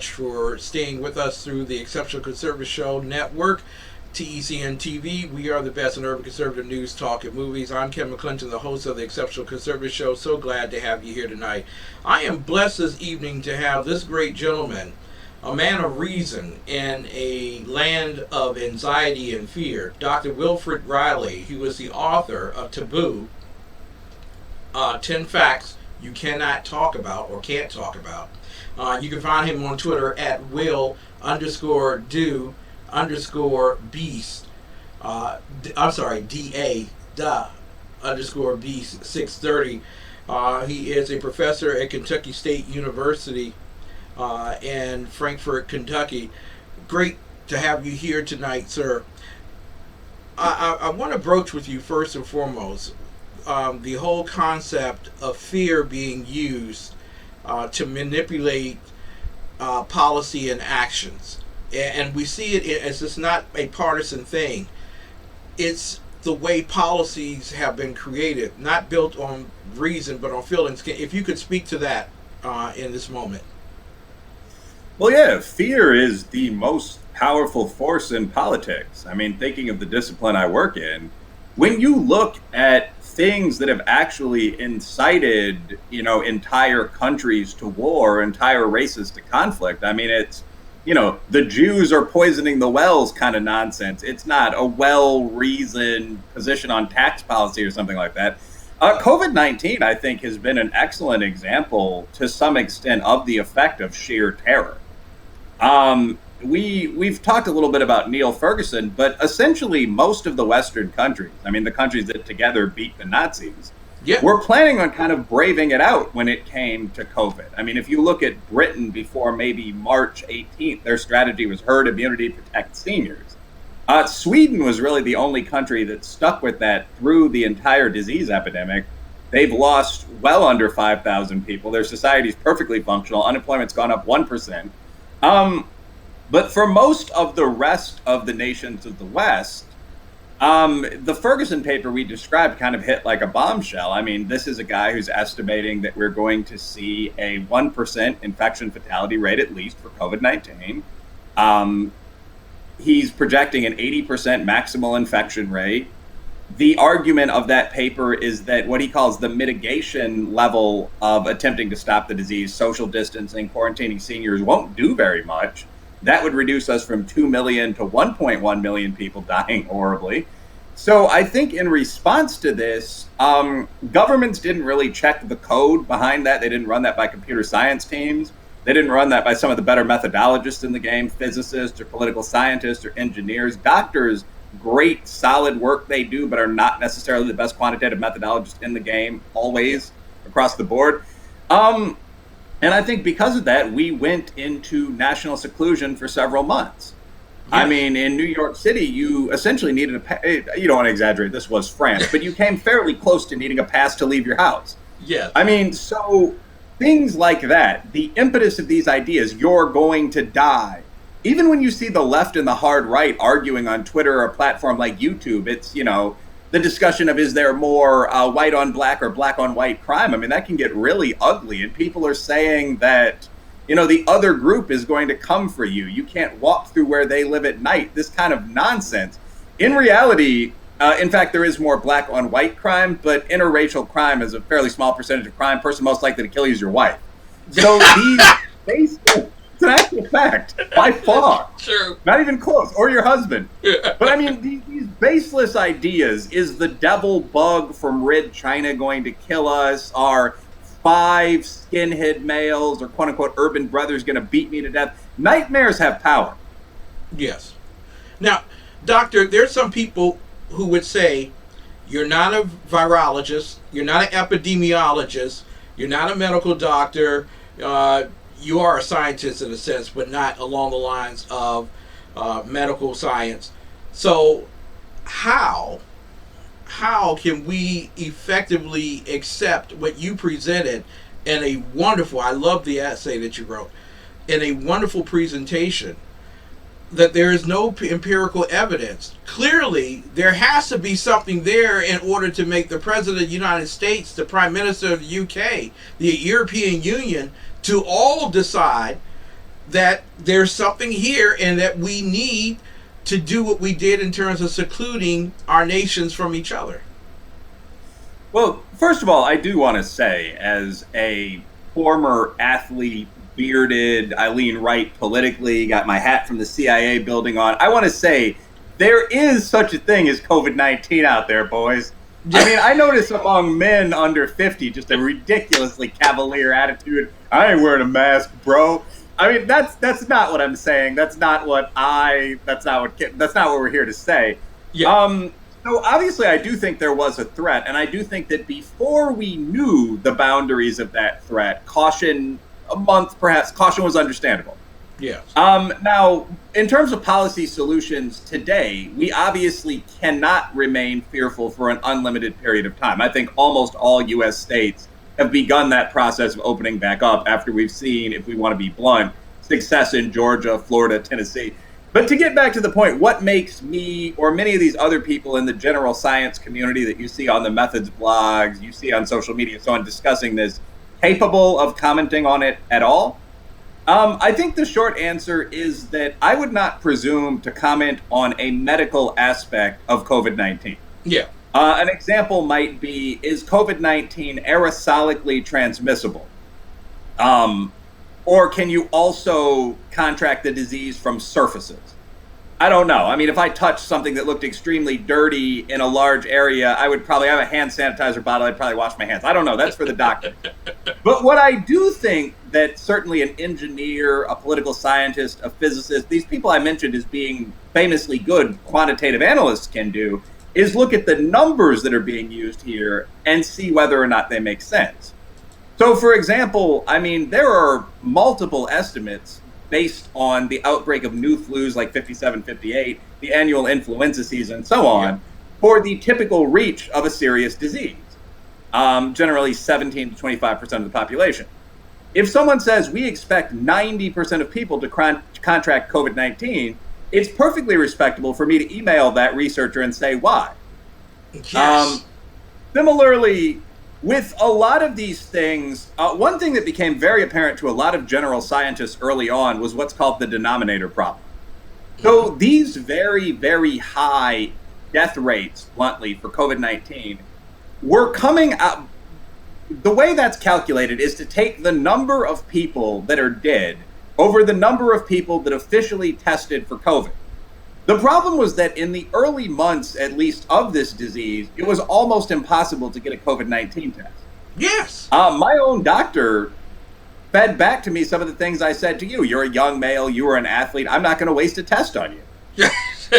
much for staying with us through the Exceptional Conservative Show Network, TECN TV. We are the best in urban conservative news, talk, and movies. I'm Ken McClinton, the host of the Exceptional Conservative Show. So glad to have you here tonight. I am blessed this evening to have this great gentleman, a man of reason in a land of anxiety and fear, Dr. Wilfred Reilly, who is the author of Taboo, 10 Facts You Cannot Talk About or Can't Talk About. You can find him on Twitter at will_do_beast. DA_beast 630. He is a professor at Kentucky State University in Frankfort, Kentucky. Great to have you here tonight, sir. I want to broach with you first and foremost the whole concept of fear being used to manipulate policy and actions. And we see it as it's not a partisan thing. It's the way policies have been created, not built on reason, but on feelings. If you could speak to that in this moment. Well, yeah, fear is the most powerful force in politics. I mean, thinking of the discipline I work in, when you look at things that have actually incited, entire countries to war, entire races to conflict, I mean, it's, the Jews are poisoning the wells kind of nonsense. It's not a well-reasoned position on tax policy or something like that. COVID-19, I think, has been an excellent example to some extent of the effect of sheer terror. We've talked a little bit about Neil Ferguson, but essentially most of the Western countries, I mean, the countries that together beat the Nazis, were planning on kind of braving it out when it came to COVID. I mean, if you look at Britain before maybe March 18th, their strategy was herd immunity, protect seniors. Sweden was really the only country that stuck with that through the entire disease epidemic. They've lost well under 5,000 people. Their society is perfectly functional. Unemployment's gone up 1%. But for most of the rest of the nations of the West, the Ferguson paper we described kind of hit like a bombshell. I mean, this is a guy who's estimating that we're going to see a 1% infection fatality rate at least for COVID-19. He's projecting an 80% maximal infection rate. The argument of that paper is that what he calls the mitigation level of attempting to stop the disease, social distancing, quarantining seniors, won't do very much. That would reduce us from 2 million to 1.1 million people dying horribly. So I think in response to this, governments didn't really check the code behind that. They didn't run that by computer science teams. They didn't run that by some of the better methodologists in the game, physicists or political scientists or engineers. Doctors, great, solid work they do, but are not necessarily the best quantitative methodologists in the game, always, across the board. And I think because of that, we went into national seclusion for several months. Yes. I mean, in New York City, you essentially needed you don't want to exaggerate, this was France, but you came fairly close to needing a pass to leave your house. Yes. I mean, so things like that, the impetus of these ideas, you're going to die. Even when you see the left and the hard right arguing on Twitter or a platform like YouTube, it's, the discussion of is there more white on black or black on white crime? I mean, that can get really ugly. And people are saying that, the other group is going to come for you. You can't walk through where they live at night. This kind of nonsense. In reality, in fact, there is more black on white crime, but interracial crime is a fairly small percentage of crime. Person most likely to kill you is your wife. So these basic... It's an actual fact, by far. True. Not even close, or your husband. But I mean, these baseless ideas, is the devil bug from Red China going to kill us? Are 5 skinhead males or quote-unquote urban brothers going to beat me to death? Nightmares have power. Yes. Now, doctor, there's some people who would say, you're not a virologist, you're not an epidemiologist, you're not a medical doctor, you are a scientist in a sense, but not along the lines of medical science. So how can we effectively accept what you presented in a wonderful, I love the essay that you wrote, in a wonderful presentation, that there is no empirical evidence? Clearly, there has to be something there in order to make the President of the United States, the Prime Minister of the UK, the European Union, to all decide that there's something here and that we need to do what we did in terms of secluding our nations from each other. Well, first of all, I do want to say, as a former athlete, bearded, I lean right politically, got my hat from the CIA building on, I want to say there is such a thing as COVID-19 out there, boys. I mean, I notice among men under 50 just a ridiculously cavalier attitude. I ain't wearing a mask, bro. I mean, that's not what I'm saying. That's not what we're here to say. Yeah. So obviously, I do think there was a threat, and I do think that before we knew the boundaries of that threat, caution was understandable. Yes. Now, in terms of policy solutions today, we obviously cannot remain fearful for an unlimited period of time. I think almost all U.S. states have begun that process of opening back up after we've seen, if we want to be blunt, success in Georgia, Florida, Tennessee. But to get back to the point, what makes me or many of these other people in the general science community that you see on the methods blogs, you see on social media, so on, discussing this, capable of commenting on it at all? I think the short answer is that I would not presume to comment on a medical aspect of COVID-19. Yeah. An example might be, is COVID-19 aerosolically transmissible? Or can you also contract the disease from surfaces? I don't know. I mean, if I touched something that looked extremely dirty in a large area, I would probably have a hand sanitizer bottle. I'd probably wash my hands. I don't know. That's for the doctor. But what I do think that certainly an engineer, a political scientist, a physicist, these people I mentioned as being famously good quantitative analysts can do, is look at the numbers that are being used here and see whether or not they make sense. So, for example, I mean, there are multiple estimates based on the outbreak of new flus like 57, 58, the annual influenza season, and so on, for the typical reach of a serious disease, generally 17 to 25% of the population. If someone says we expect 90% of people to contract COVID-19, it's perfectly respectable for me to email that researcher and say why. Yes. Similarly, with a lot of these things, one thing that became very apparent to a lot of general scientists early on was what's called the denominator problem. So these very, very high death rates, bluntly, for COVID-19 were coming out. The way that's calculated is to take the number of people that are dead over the number of people that officially tested for COVID. The problem was that in the early months, at least, of this disease, it was almost impossible to get a COVID-19 test. Yes. My own doctor fed back to me some of the things I said to you. You're a young male, you were an athlete, I'm not going to waste a test on you.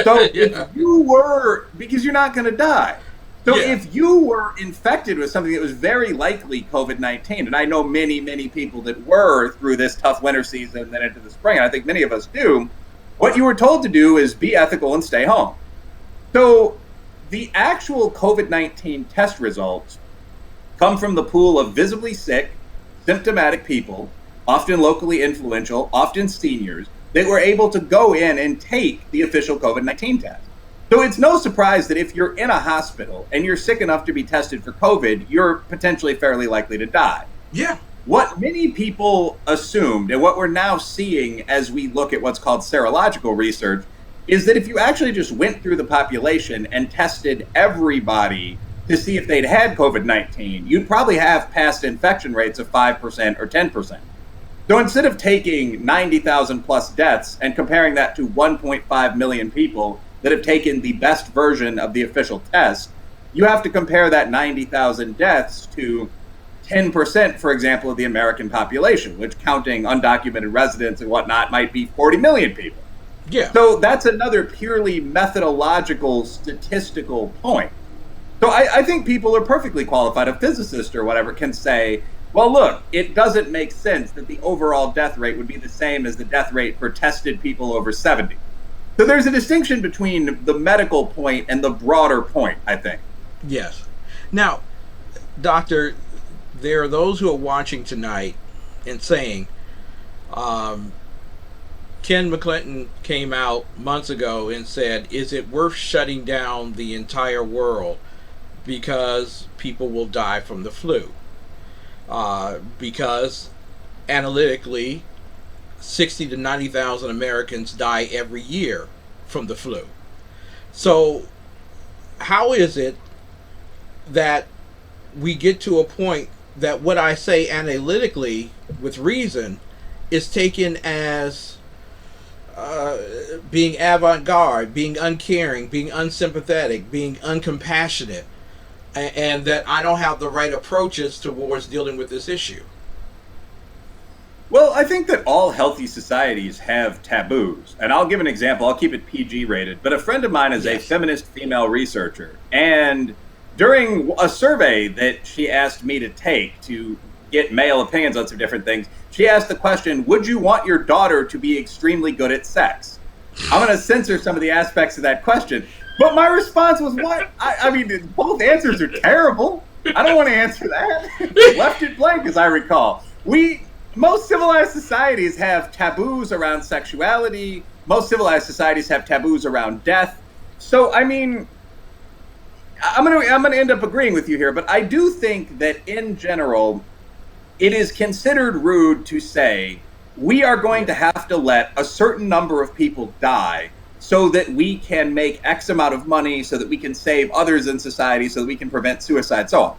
So if you were, because you're not going to die. So if you were infected with something that was very likely COVID-19, and I know many, many people that were through this tough winter season and then into the spring, and I think many of us do, what you were told to do is be ethical and stay home. So the actual COVID-19 test results come from the pool of visibly sick, symptomatic people, often locally influential, often seniors, that were able to go in and take the official COVID-19 test. So it's no surprise that if you're in a hospital and you're sick enough to be tested for COVID, you're potentially fairly likely to die. Yeah. What many people assumed, and what we're now seeing as we look at what's called serological research, is that if you actually just went through the population and tested everybody to see if they'd had COVID-19, you'd probably have past infection rates of 5% or 10%. So instead of taking 90,000 plus deaths and comparing that to 1.5 million people that have taken the best version of the official test, you have to compare that 90,000 deaths to 10%, for example, of the American population, which, counting undocumented residents and whatnot, might be 40 million people. Yeah. So that's another purely methodological, statistical point. So I think people are perfectly qualified. A physicist or whatever can say, well, look, it doesn't make sense that the overall death rate would be the same as the death rate for tested people over 70. So there's a distinction between the medical point and the broader point, I think. Yes. Now, Doctor, there are those who are watching tonight and saying, Ken McClinton came out months ago and said, is it worth shutting down the entire world because people will die from the flu? Because analytically, 60 to 90,000 Americans die every year from the flu. So how is it that we get to a point that what I say analytically with reason is taken as being avant-garde, being uncaring, being unsympathetic, being uncompassionate, and that I don't have the right approaches towards dealing with this issue? Well, I think that all healthy societies have taboos. And I'll give an example. I'll keep it PG rated. But a friend of mine is a feminist female researcher. And during a survey that she asked me to take to get male opinions on some different things, she asked the question, would you want your daughter to be extremely good at sex? I'm going to censor some of the aspects of that question. But my response was, what? I mean, both answers are terrible. I don't want to answer that. Left it blank, as I recall. Most civilized societies have taboos around sexuality. Most civilized societies have taboos around death. So, I mean, I'm gonna end up agreeing with you here, but I do think that in general, it is considered rude to say we are going to have to let a certain number of people die so that we can make X amount of money, so that we can save others in society, so that we can prevent suicide, so on.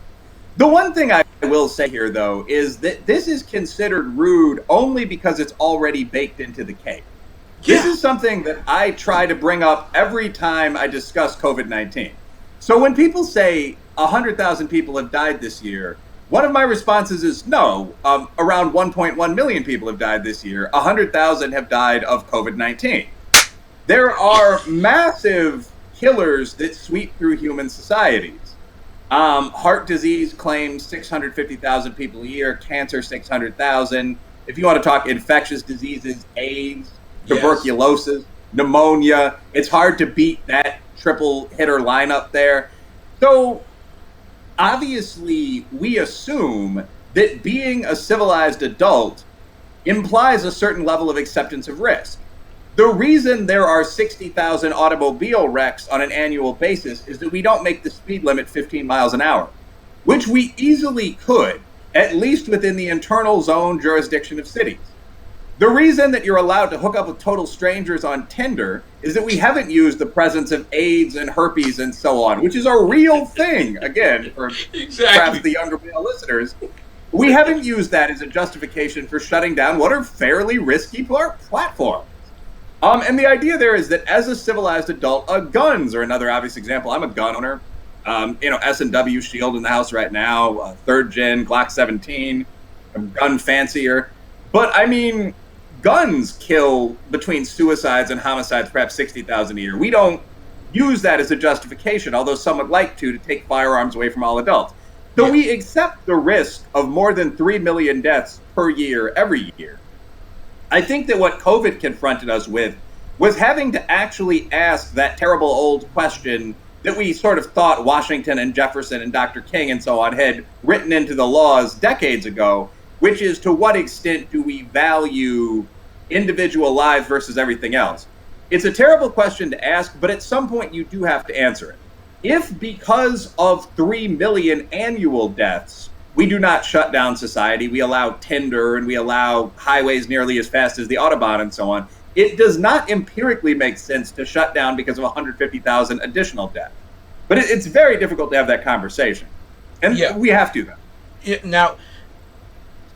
The one thing I will say here, though, is that this is considered rude only because it's already baked into the cake. Yeah. This is something that I try to bring up every time I discuss COVID-19. So when people say 100,000 people have died this year, one of my responses is no, around 1.1 million people have died this year. 100,000 have died of COVID-19. There are massive killers that sweep through human societies. Heart disease claims 650,000 people a year, cancer 600,000. If you want to talk infectious diseases, AIDS, tuberculosis, pneumonia, it's hard to beat that triple hitter lineup there. So obviously we assume that being a civilized adult implies a certain level of acceptance of risk. The reason there are 60,000 automobile wrecks on an annual basis is that we don't make the speed limit 15 miles an hour, which we easily could, at least within the internal zone jurisdiction of cities. The reason that you're allowed to hook up with total strangers on Tinder is that we haven't used the presence of AIDS and herpes and so on, which is a real thing, again, for perhaps the younger male listeners. We haven't used that as a justification for shutting down what are fairly risky platforms. And the idea there is that as a civilized adult, guns are another obvious example. I'm a gun owner. S&W Shield in the house right now, 3rd gen, Glock 17, a gun fancier. But I mean, guns kill between suicides and homicides, perhaps 60,000 a year. We don't use that as a justification, although some would like to take firearms away from all adults. So we accept the risk of more than 3 million deaths per year, every year. I think that what COVID confronted us with was having to actually ask that terrible old question that we sort of thought Washington and Jefferson and Dr. King and so on had written into the laws decades ago, which is, to what extent do we value individual lives versus everything else? It's a terrible question to ask, but at some point you do have to answer it. If because of 3 million annual deaths, we do not shut down society, we allow Tinder and we allow highways nearly as fast as the Autobahn and so on, it does not empirically make sense to shut down because of 150,000 additional deaths. But it's very difficult to have that conversation. And we have to, though. Now,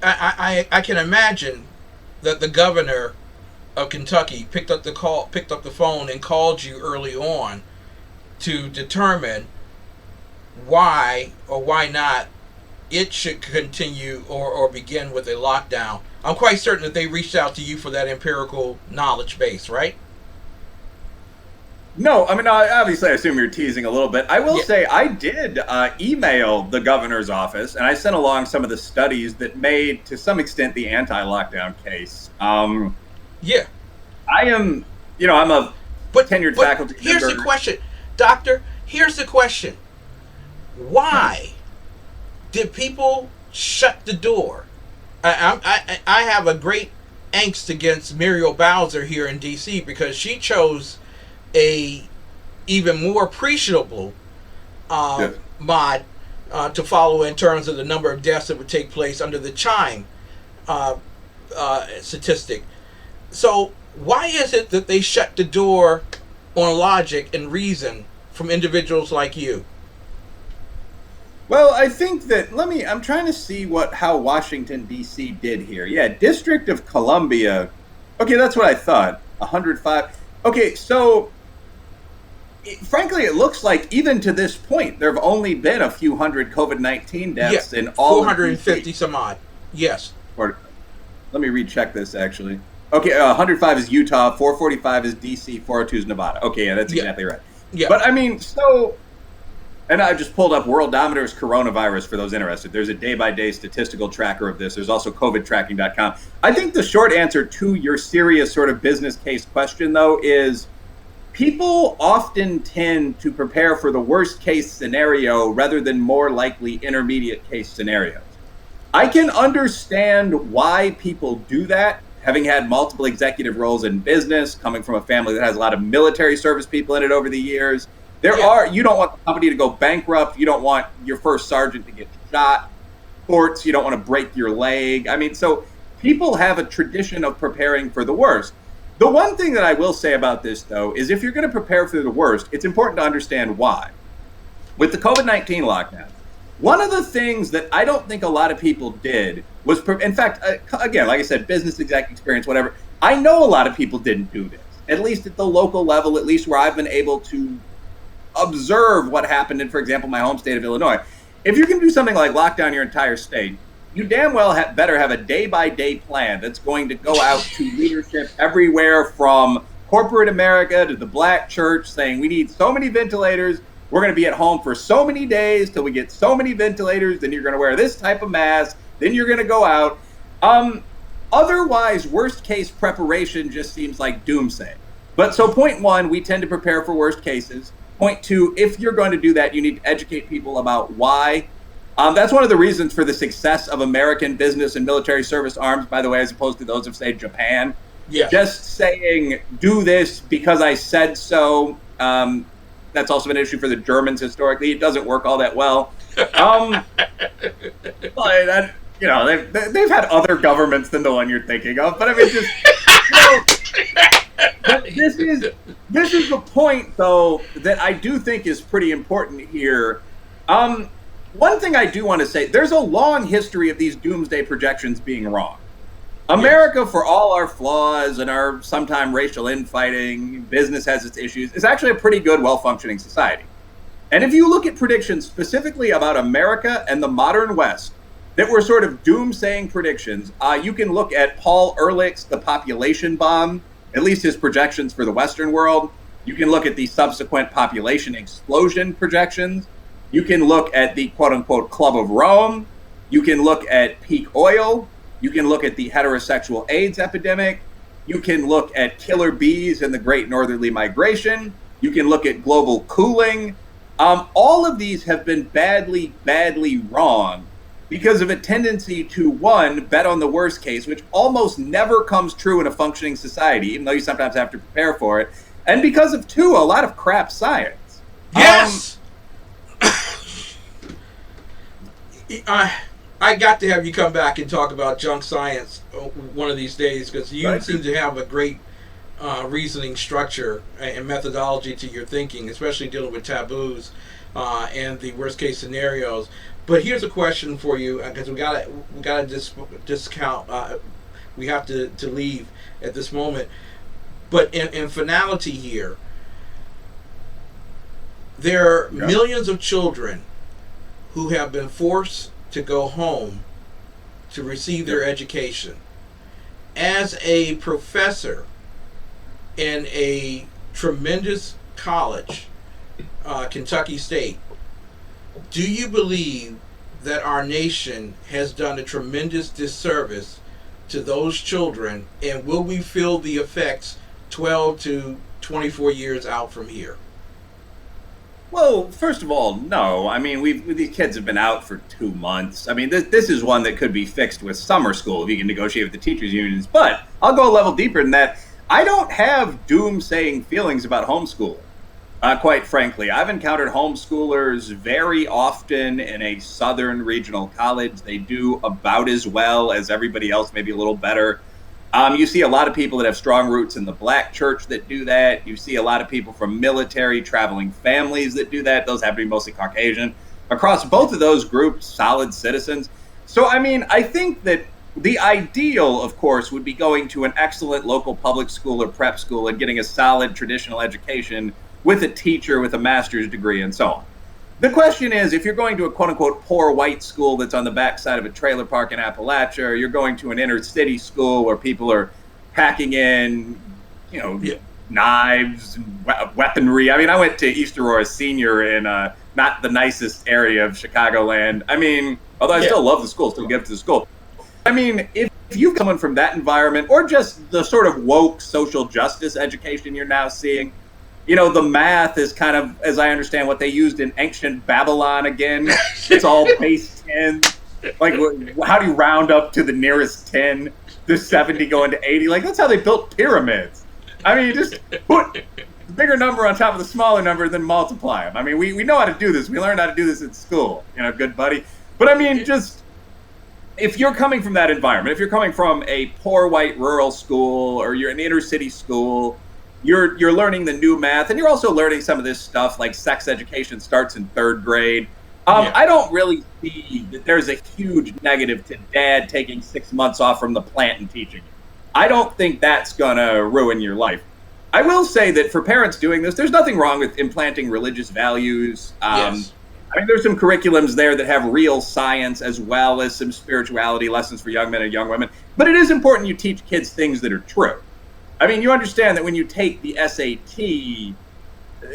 I can imagine that the governor of Kentucky picked up the phone and called you early on to determine why or why not it should continue or begin with a lockdown. I'm quite certain that they reached out to you for that empirical knowledge base, right? No, I mean, obviously, I assume you're teasing a little bit. I will say I did email the governor's office, and I sent along some of the studies that made, to some extent, the anti-lockdown case. I am, I'm a tenured faculty member. Here's the question, Doctor. Here's the question. Why did people shut the door? I have a great angst against Muriel Bowser here in D.C. because she chose a even more appreciable mod to follow in terms of the number of deaths that would take place under the Chime statistic. So why is it that they shut the door on logic and reason from individuals like you? Well, I think that I'm trying to see how Washington D.C. did here. Yeah, District of Columbia. Okay, that's what I thought. 105. Okay, so frankly, it looks like even to this point, there have only been a few hundred COVID-19 Yeah, deaths in all of 450 DC. some odd. Yes. Or, let me recheck this actually. Okay, 105 is Utah, 445 is DC, 402 is Nevada. Okay, yeah, that's Yeah. exactly right. Yeah. But I mean, and I just pulled up Worldometer's coronavirus for those interested. There's a day-by-day statistical tracker of this. There's also covidtracking.com. I think the short answer to your serious sort of business case question, though, is people often tend to prepare for the worst case scenario rather than more likely intermediate case scenarios. I can understand why people do that, having had multiple executive roles in business, coming from a family that has a lot of military service people in it over the years. You don't want the company to go bankrupt. You don't want your first sergeant to get shot. Sports, you don't want to break your leg. I mean, so people have a tradition of preparing for the worst. The one thing that I will say about this, though, is if you're going to prepare for the worst, it's important to understand why. With the COVID-19 lockdown, one of the things that I don't think a lot of people did was, in fact, again, like I said, business exec experience, whatever. I know a lot of people didn't do this, at least at the local level, at least where I've been able to observe what happened in, for example, my home state of Illinois. If you're going to do something like lock down your entire state, you damn well better have a day-by-day plan that's going to go out to leadership everywhere from corporate America to the black church saying we need so many ventilators. We're going to be at home for so many days till we get so many ventilators. Then you're going to wear this type of mask. Then you're going to go out. Otherwise, worst case preparation just seems like doomsday. But so point one, we tend to prepare for worst cases. Point two, if you're going to do that, you need to educate people about why. That's one of the reasons for the success of American business and military service arms, by the way, as opposed to those of, say, Japan. Yeah. Just saying, do this because I said so. That's also been an issue for the Germans historically. It doesn't work all that well. But they've had other governments than the one you're thinking of. But I mean, just but this is the point, though, that I do think is pretty important here. One thing I do want to say, there's a long history of these doomsday projections being wrong. America, for all our flaws and our sometimes racial infighting, business has its issues, is actually a pretty good, well-functioning society. And if you look at predictions specifically about America and the modern West that were sort of doomsaying predictions, you can look at Paul Ehrlich's The Population Bomb, at least his projections for the Western world. You can look at the subsequent population explosion projections. You can look at the quote-unquote Club of Rome. You can look at peak oil. You can look at the heterosexual AIDS epidemic. You can look at killer bees and the Great Northerly Migration. You can look at global cooling. All of these have been badly, badly wrong because of a tendency to, one, bet on the worst case, which almost never comes true in a functioning society, even though you sometimes have to prepare for it, and because of, two, a lot of crap science. Yes! I got to have you come back and talk about junk science one of these days because you seem to have a great reasoning structure and methodology to your thinking, especially dealing with taboos and the worst case scenarios. But here's a question for you because we gotta discount. We have to leave at this moment. But in finality here, there are millions of children who have been forced to go home to receive their education. As a professor in a tremendous college, Kentucky State, do you believe that our nation has done a tremendous disservice to those children, and will we feel the effects 12 to 24 years out from here? Well, first of all, no. I mean, these kids have been out for 2 months. I mean, this is one that could be fixed with summer school if you can negotiate with the teachers' unions. But I'll go a level deeper than that. I don't have doom-saying feelings about homeschooling. Quite frankly, I've encountered homeschoolers very often in a southern regional college. They do about as well as everybody else, maybe a little better. You see a lot of people that have strong roots in the Black church that do that. You see a lot of people from military traveling families that do that. Those happen to be mostly Caucasian. Across both of those groups, solid citizens. So, I mean, I think that the ideal, of course, would be going to an excellent local public school or prep school and getting a solid traditional education with a teacher with a master's degree and so on. The question is, if you're going to a quote-unquote poor white school that's on the backside of a trailer park in Appalachia, or you're going to an inner city school where people are packing in, knives and weaponry. I mean, I went to East Aurora Senior in not the nicest area of Chicagoland. I mean, although I still love the school, still give to the school. I mean, if you're coming from that environment, or just the sort of woke social justice education you're now seeing, the math is kind of, as I understand, what they used in ancient Babylon again. It's all base 10. Like, how do you round up to the nearest 10? There's 70 going to 80. Like, that's how they built pyramids. I mean, you just put the bigger number on top of the smaller number, then multiply them. I mean, we know how to do this. We learned how to do this at school, good buddy. But I mean, just, if you're coming from that environment, if you're coming from a poor white rural school, or you're an inner city school, you're learning the new math, and you're also learning some of this stuff, like sex education starts in 3rd grade. I don't really see that there's a huge negative to dad taking 6 months off from the plant and teaching you. I don't think that's going to ruin your life. I will say that for parents doing this, there's nothing wrong with implanting religious values. Yes. I mean, there's some curriculums there that have real science as well as some spirituality lessons for young men and young women. But it is important you teach kids things that are true. I mean, you understand that when you take the SAT,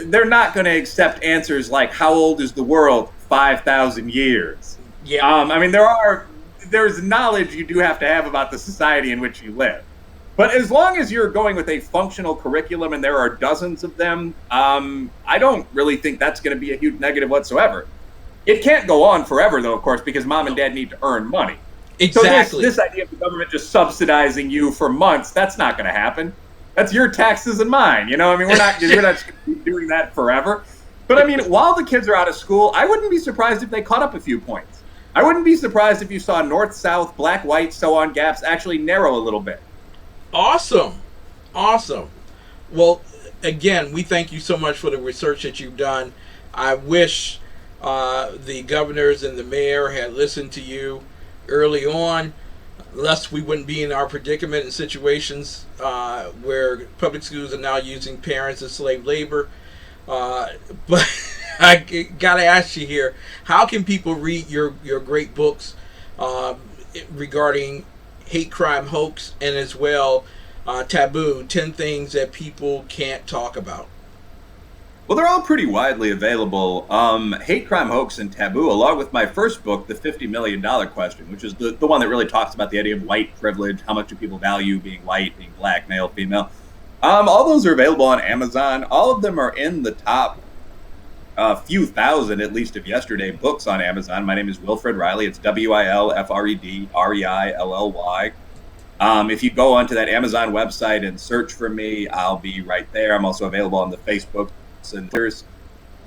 they're not going to accept answers like, how old is the world? 5,000 years. Yeah. I mean, there's knowledge you do have to have about the society in which you live. But as long as you're going with a functional curriculum, and there are dozens of them, I don't really think that's going to be a huge negative whatsoever. It can't go on forever, though, of course, because mom and dad need to earn money. Exactly. So this idea of the government just subsidizing you for months, that's not going to happen. That's your taxes and mine. I mean, we're not doing that forever. But I mean, while the kids are out of school, I wouldn't be surprised if they caught up a few points. I wouldn't be surprised if you saw north, south, black, white, so on gaps actually narrow a little bit. Awesome. Well, again, we thank you so much for the research that you've done. I wish the governors and the mayor had listened to you early on, lest we wouldn't be in our predicament in situations where public schools are now using parents as slave labor. But I gotta ask you here, how can people read your great books regarding hate crime hoax, and as well Taboo, 10 things that people can't talk about? Well, they're all pretty widely available. Hate Crime Hoax and Taboo, along with my first book, The $50 Million Question, which is the one that really talks about the idea of white privilege, how much do people value being white, being black, male, female. All those are available on Amazon. All of them are in the top few thousand, at least of yesterday, books on Amazon. My name is Wilfred Reilly. It's WILFRED REILLY. If you go onto that Amazon website and search for me, I'll be right there. I'm also available on the Facebook and Twitters.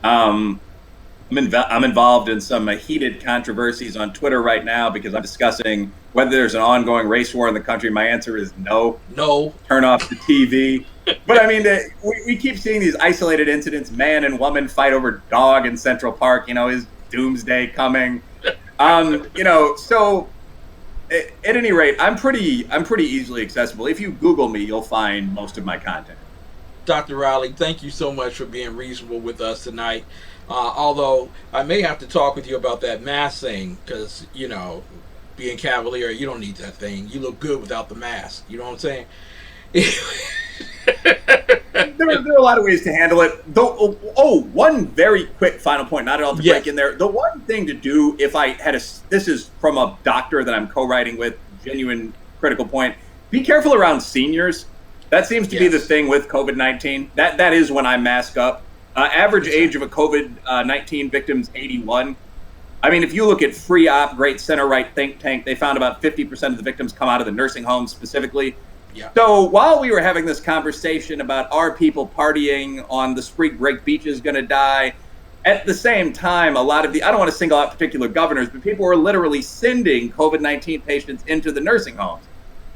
I'm involved in some heated controversies on Twitter right now because I'm discussing whether there's an ongoing race war in the country. My answer is no. No. Turn off the TV. But I mean, we keep seeing these isolated incidents. Man and woman fight over dog in Central Park. Is doomsday coming? So at any rate, I'm pretty easily accessible. If you Google me, you'll find most of my content. Dr. Reilly, thank you so much for being reasonable with us tonight. Although I may have to talk with you about that mask thing, because, being cavalier, you don't need that thing. You look good without the mask. You know what I'm saying? There are a lot of ways to handle it. One very quick final point, not at all to break in there. The one thing to do if I had this is from a doctor that I'm co-writing with, genuine critical point, be careful around seniors. That seems to be the thing with COVID-19. That is when I mask up. Average age of a COVID-19 victim is 81. I mean, if you look at Free Op, great center-right think tank, they found about 50% of the victims come out of the nursing homes specifically. Yeah. So while we were having this conversation about are people partying on the spring break beaches going to die, at the same time, a lot of I don't want to single out particular governors, but people were literally sending COVID-19 patients into the nursing homes.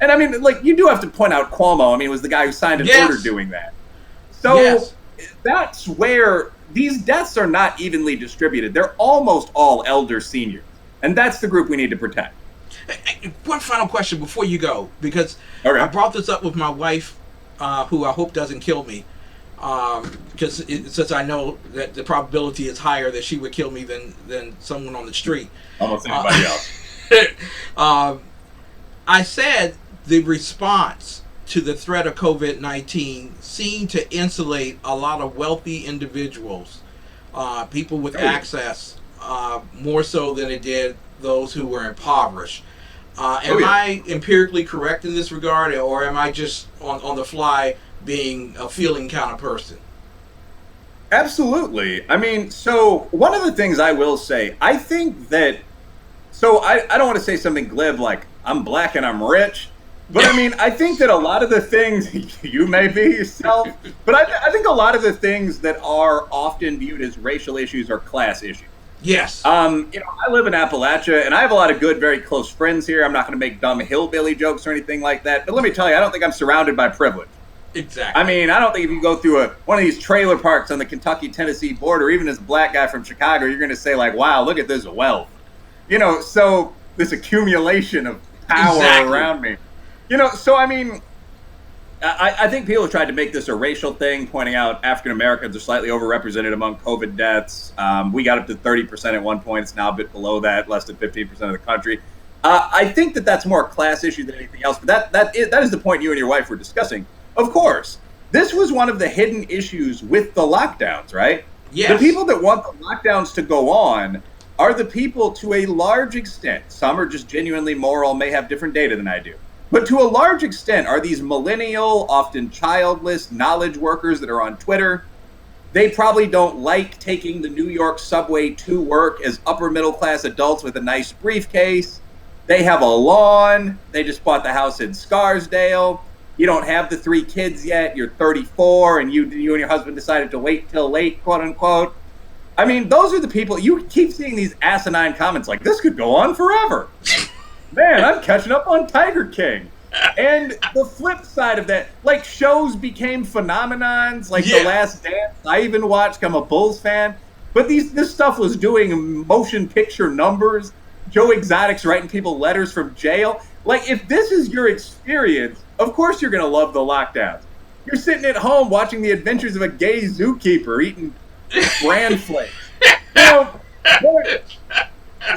And I mean, like, you do have to point out Cuomo. I mean, was the guy who signed an order doing that. So that's where these deaths are not evenly distributed. They're almost all elder seniors. And that's the group we need to protect. One final question before you go, because I brought this up with my wife, who I hope doesn't kill me, because since I know that the probability is higher that she would kill me than someone on the street. Almost anybody else. I said the response to the threat of COVID-19 seemed to insulate a lot of wealthy individuals, people with access, more so than it did those who were impoverished. Am I empirically correct in this regard, or am I just on the fly being a feeling kind of person? Absolutely. I mean, so one of the things I will say, I think that, so I don't want to say something glib like, I'm black and I'm rich, but I mean, I think that a lot of the things, you may be yourself, but I think a lot of the things that are often viewed as racial issues are class issues. Yes. You know, I live in Appalachia, and I have a lot of good, very close friends here. I'm not going to make dumb hillbilly jokes or anything like that, but let me tell you, I don't think I'm surrounded by privilege. Exactly. I mean, I don't think if you go through one of these trailer parks on the Kentucky-Tennessee border, even as a black guy from Chicago, you're going to say, like, wow, look at this wealth. You know, so this accumulation of power around me. You know, so I mean, I think people have tried to make this a racial thing, pointing out African Americans are slightly overrepresented among COVID deaths. We got up to 30% at one point. It's now a bit below that, less than 15% of the country. I think that that's more a class issue than anything else. But that is the point you and your wife were discussing. Of course, this was one of the hidden issues with the lockdowns, right? Yes. The people that want the lockdowns to go on are the people, to a large extent, some are just genuinely moral, may have different data than I do, but to a large extent are these millennial, often childless knowledge workers that are on Twitter. They probably don't like taking the New York subway to work as upper middle class adults with a nice briefcase. They have a lawn. They just bought the house in Scarsdale. You don't have the 3 kids yet. You're 34, and you and your husband decided to wait till late, quote unquote. I mean, those are the people. You keep seeing these asinine comments like, this could go on forever. Man, I'm catching up on Tiger King. And the flip side of that, like, shows became phenomenons, like The Last Dance. I even watched, I'm a Bulls fan. But this stuff was doing motion picture numbers. Joe Exotic's writing people letters from jail. Like, if this is your experience, of course you're going to love the lockdowns. You're sitting at home watching the adventures of a gay zookeeper eating bran flakes. You know,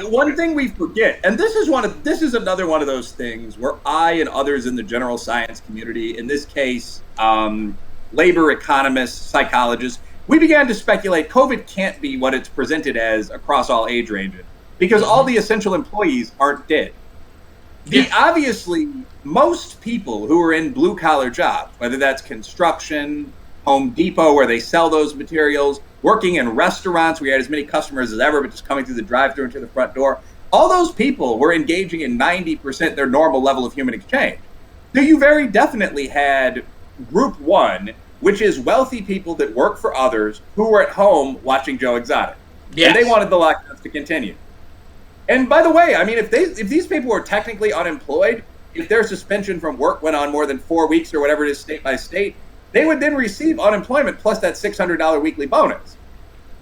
one thing we forget, and this is another one of those things where I and others in the general science community, in this case, labor economists, psychologists, we began to speculate COVID can't be what it's presented as across all age ranges, because all the essential employees aren't dead. Obviously, most people who are in blue-collar jobs, whether that's construction, Home Depot, where they sell those materials, working in restaurants where you had as many customers as ever, but just coming through the drive-thru and to the front door, all those people were engaging in 90% their normal level of human exchange. So you very definitely had group one, which is wealthy people that work for others who were at home watching Joe Exotic. Yes. And they wanted the lockdowns to continue. And by the way, I mean, if these people were technically unemployed, if their suspension from work went on more than 4 weeks or whatever it is state by state, they would then receive unemployment plus that $600 weekly bonus.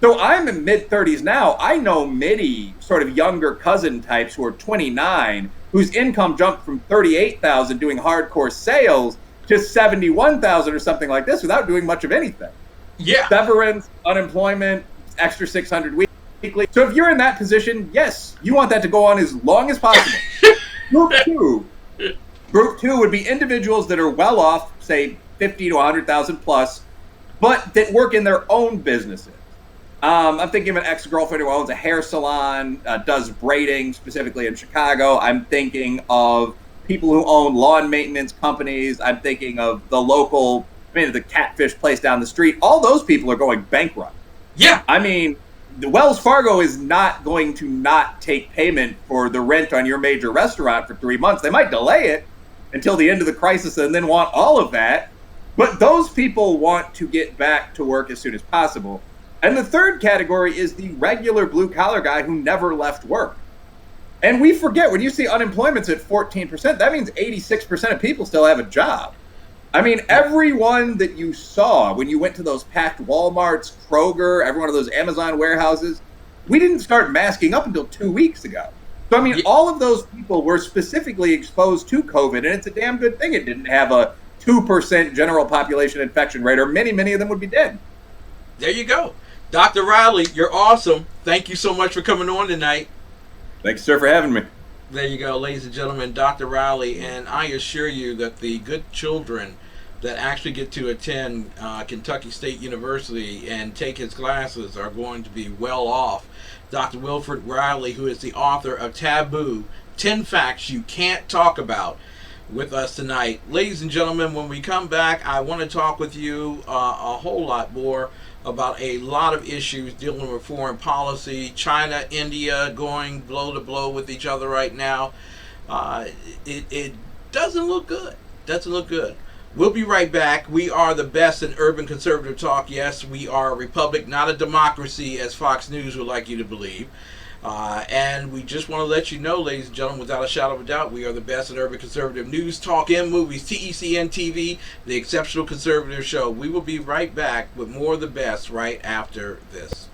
So I'm in mid-30s now. I know many sort of younger cousin types who are 29, whose income jumped from $38,000 doing hardcore sales to $71,000 or something like this without doing much of anything. Yeah. Severance, unemployment, extra $600 weekly. So if you're in that position, yes, you want that to go on as long as possible. Group two would be individuals that are well off, say 50 to 100,000 plus, but that work in their own businesses. I'm thinking of an ex-girlfriend who owns a hair salon, does braiding, specifically in Chicago. I'm thinking of people who own lawn maintenance companies. I'm thinking of the catfish place down the street. All those people are going bankrupt. Yeah. I mean, the Wells Fargo is not going to not take payment for the rent on your major restaurant for 3 months. They might delay it until the end of the crisis and then want all of that. But those people want to get back to work as soon as possible. And the third category is the regular blue-collar guy who never left work. And we forget, when you see unemployment's at 14%, that means 86% of people still have a job. I mean, everyone that you saw when you went to those packed Walmarts, Kroger, every one of those Amazon warehouses, we didn't start masking up until 2 weeks ago. So, I mean, all of those people were specifically exposed to COVID, and it's a damn good thing it didn't have a 2% general population infection rate, or many of them would be dead. There you go. Dr. Reilly, you're awesome. Thank you so much for coming on tonight. Thanks, sir, for having me. There you go, ladies and gentlemen, Dr. Reilly, and I assure you that the good children that actually get to attend Kentucky State University and take his classes are going to be well off. Dr. Wilfred Reilly, who is the author of Taboo, 10 Facts You Can't Talk About, with us tonight. Ladies and gentlemen, when we come back, I want to talk with you a whole lot more about a lot of issues dealing with foreign policy. China, India going blow to blow with each other right now. It doesn't look good. Doesn't look good. We'll be right back. We are the best in urban conservative talk. Yes, we are a republic, not a democracy, as Fox News would like you to believe. And we just want to let you know, ladies and gentlemen, without a shadow of a doubt, we are the best in urban conservative news, talk, and movies. TECN TV, the Exceptional Conservative Show. We will be right back with more of the best right after this.